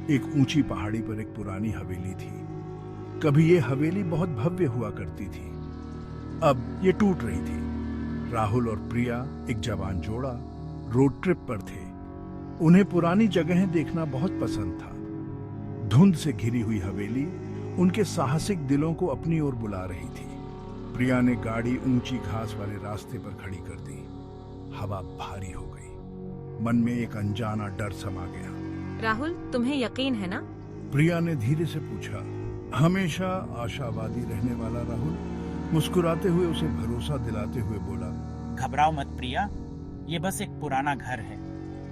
एक ऊंची पहाड़ी पर एक पुरानी हवेली थी। कभी ये हवेली बहुत भव्य हुआ करती थी, अब ये टूट रही थी। राहुल और प्रिया, एक जवान जोड़ा, रोड ट्रिप पर थे। उन्हें पुरानी जगहें देखना बहुत पसंद था। धुंध से घिरी हुई हवेली उनके साहसिक दिलों को अपनी ओर बुला रही थी। प्रिया ने गाड़ी ऊंची घास वाले रास्ते पर खड़ी कर दी। हवा भारी हो गई। मन में एक अनजाना डर समा गया। राहुल, तुम्हें यकीन है ना? प्रिया ने धीरे से पूछा। हमेशा आशावादी रहने वाला राहुल मुस्कुराते हुए उसे भरोसा दिलाते हुए बोला, घबराओ मत प्रिया, ये बस एक पुराना घर है।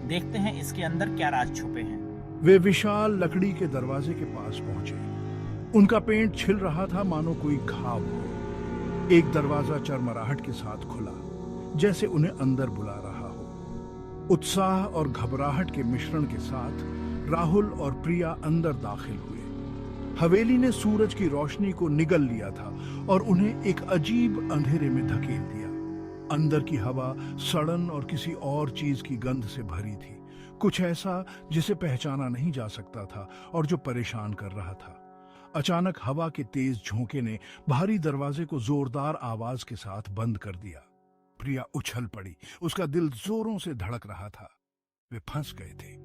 देखते हैं इसके अंदर क्या राज छुपे हैं। वे विशाल लकड़ी के दरवाजे के पास पहुंचे। उनका पेंट छिल रहा था, मानो कोई घाव हो। एक दरवाजा चरमराहट के साथ खुला, जैसे उन्हें अंदर बुला रहा हो। उत्साह और घबराहट के मिश्रण के साथ राहुल और प्रिया अंदर दाखिल हुए। हवेली ने सूरज की रोशनी को निगल लिया था और उन्हें एक अजीब अंधेरे में धकेल दिया। अंदर की हवा सड़न और किसी और चीज की गंध से भरी थी, कुछ ऐसा जिसे पहचाना नहीं जा सकता था और जो परेशान कर रहा था। अचानक हवा के तेज झोंके ने भारी दरवाजे को जोरदार आवाज के साथ बंद कर दिया। प्रिया उछल पड़ी, उसका दिल जोरों से धड़क रहा था। वे फंस गए थे।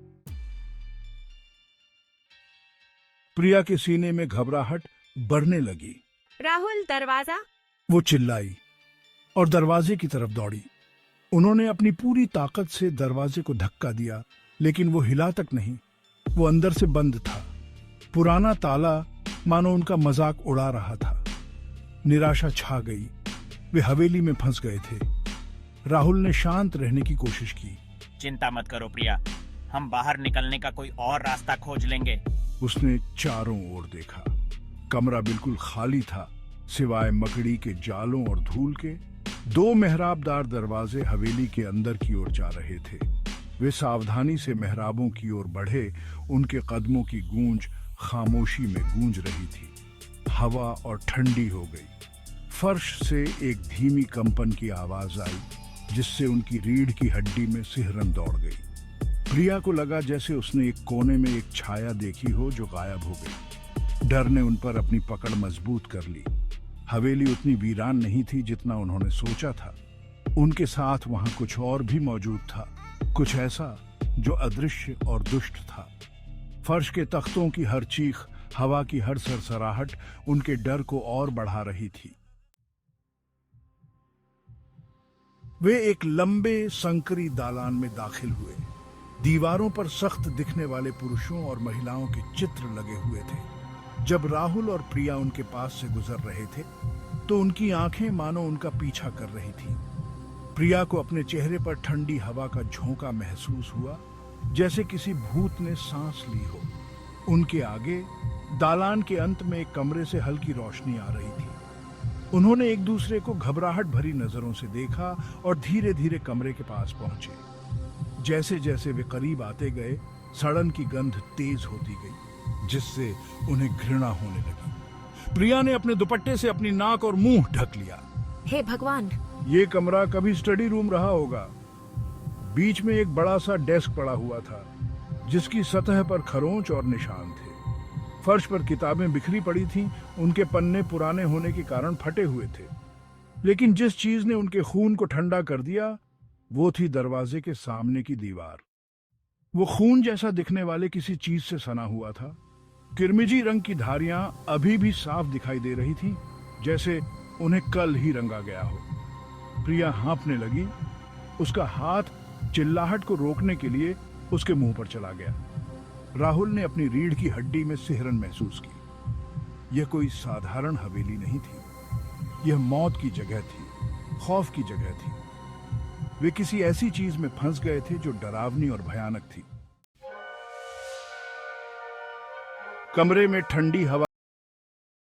प्रिया के सीने में घबराहट बढ़ने लगी। राहुल, दरवाजा! वो चिल्लाई और दरवाजे की तरफ दौड़ी। उन्होंने अपनी पूरी ताकत से दरवाजे को धक्का दिया, लेकिन वो हिला तक नहीं। वो अंदर से बंद था। पुराना ताला मानो उनका मजाक उड़ा रहा था। निराशा छा गई। वे हवेली में फंस गए थे। राहुल ने शांत रहने की कोशिश की। चिंता मत करो प्रिया, हम बाहर निकलने का कोई और रास्ता खोज लेंगे। उसने चारों ओर देखा। कमरा बिल्कुल खाली था, सिवाय मकड़ी के जालों और धूल के। दो मेहराबदार दरवाजे हवेली के अंदर की ओर जा रहे थे। वे सावधानी से मेहराबों की ओर बढ़े। उनके कदमों की गूंज खामोशी में गूंज रही थी। हवा और ठंडी हो गई। फर्श से एक धीमी कंपन की आवाज आई, जिससे उनकी रीढ़ की हड्डी में सिहरन दौड़ गई। प्रिया को लगा जैसे उसने एक कोने में एक छाया देखी हो जो गायब हो गई। डर ने उन पर अपनी पकड़ मजबूत कर ली। हवेली उतनी वीरान नहीं थी जितना उन्होंने सोचा था। उनके साथ वहां कुछ और भी मौजूद था, कुछ ऐसा जो अदृश्य और दुष्ट था। फर्श के तख्तों की हर चीख, हवा की हर सरसराहट उनके डर को और बढ़ा रही थी। वे एक लंबे संकरी दालान में दाखिल हुए। दीवारों पर सख्त दिखने वाले पुरुषों और महिलाओं के चित्र लगे हुए थे। जब राहुल और प्रिया उनके पास से गुजर रहे थे तो उनकी आंखें मानो उनका पीछा कर रही थीं। प्रिया को अपने चेहरे पर ठंडी हवा का झोंका महसूस हुआ, जैसे किसी भूत ने सांस ली हो। उनके आगे दालान के अंत में एक कमरे से हल्की रोशनी आ रही थी। उन्होंने एक दूसरे को घबराहट भरी नजरों से देखा और धीरे धीरे कमरे के पास पहुंचे। जैसे जैसे वे करीब आते गए, सड़न की गंध तेज होती गई, जिससे उन्हें घृणा होने लगी। प्रिया ने अपने दुपट्टे से अपनी नाक और मुंह ढक लिया। हे भगवान! ये कमरा कभी स्टडी रूम रहा होगा। बीच में एक बड़ा सा डेस्क पड़ा हुआ था, जिसकी सतह पर खरोंच और निशान थे। फर्श पर किताबें बिखरी पड़ी थीं। उनके पन्ने पुराने होने के कारण फटे हुए थे। लेकिन जिस चीज ने उनके खून को ठंडा कर दिया वो थी दरवाजे के सामने की दीवार। वो खून जैसा दिखने वाले किसी चीज से सना हुआ था। किरमिजी रंग की धारियां अभी भी साफ दिखाई दे रही थीं, जैसे उन्हें कल ही रंगा गया हो। प्रिया हाँफने लगी। उसका हाथ चिल्लाहट को रोकने के लिए उसके मुंह पर चला गया। राहुल ने अपनी रीढ़ की हड्डी में सिहरन महसूस की। यह कोई साधारण हवेली नहीं थी। यह मौत की जगह थी, खौफ की जगह थी। वे किसी ऐसी चीज में फंस गए थे जो डरावनी और भयानक थी। कमरे में ठंडी हवा